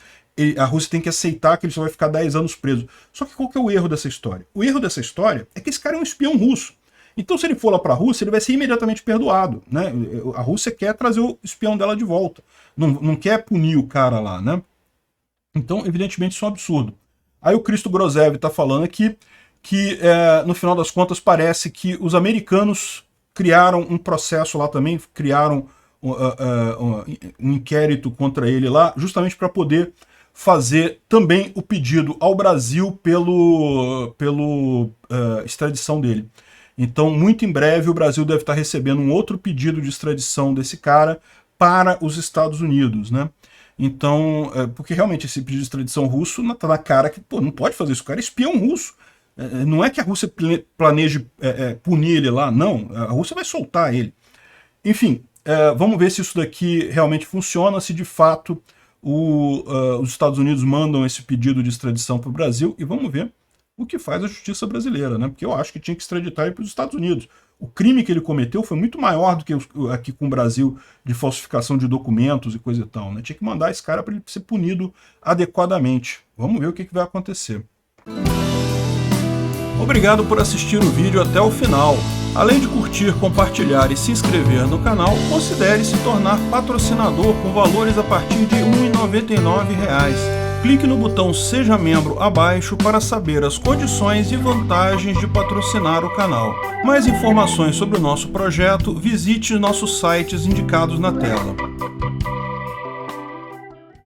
a Rússia tem que aceitar que ele só vai ficar 10 anos preso. Só que qual que é o erro dessa história? O erro dessa história é que esse cara é um espião russo. Então, se ele for lá para a Rússia, ele vai ser imediatamente perdoado, né? A Rússia quer trazer o espião dela de volta. Não quer punir o cara lá, né? Então, evidentemente, isso é um absurdo. Aí o Christo Grozev está falando aqui que, no final das contas, parece que os americanos criaram um processo lá também, criaram um inquérito contra ele lá, justamente para poder fazer também o pedido ao Brasil pelo extradição dele. Então, muito em breve, o Brasil deve estar recebendo um outro pedido de extradição desse cara para os Estados Unidos, né? Então, porque realmente esse pedido de extradição russo está na cara que, pô, não pode fazer isso, o cara é espião russo. Não é que a Rússia planeje punir ele lá, não, a Rússia vai soltar ele. Enfim, vamos ver se isso daqui realmente funciona, se de fato os Estados Unidos mandam esse pedido de extradição para o Brasil, e vamos ver o que faz a justiça brasileira, né? Porque eu acho que tinha que extraditar ele para os Estados Unidos. O crime que ele cometeu foi muito maior do que aqui com o Brasil, de falsificação de documentos e coisa e tal, né? Tinha que mandar esse cara para ele ser punido adequadamente. Vamos ver o que vai acontecer. Obrigado por assistir o vídeo até o final. Além de curtir, compartilhar e se inscrever no canal, considere se tornar patrocinador com valores a partir de R$ 1,99. Clique no botão Seja Membro abaixo para saber as condições e vantagens de patrocinar o canal. Mais informações sobre o nosso projeto, visite nossos sites indicados na tela.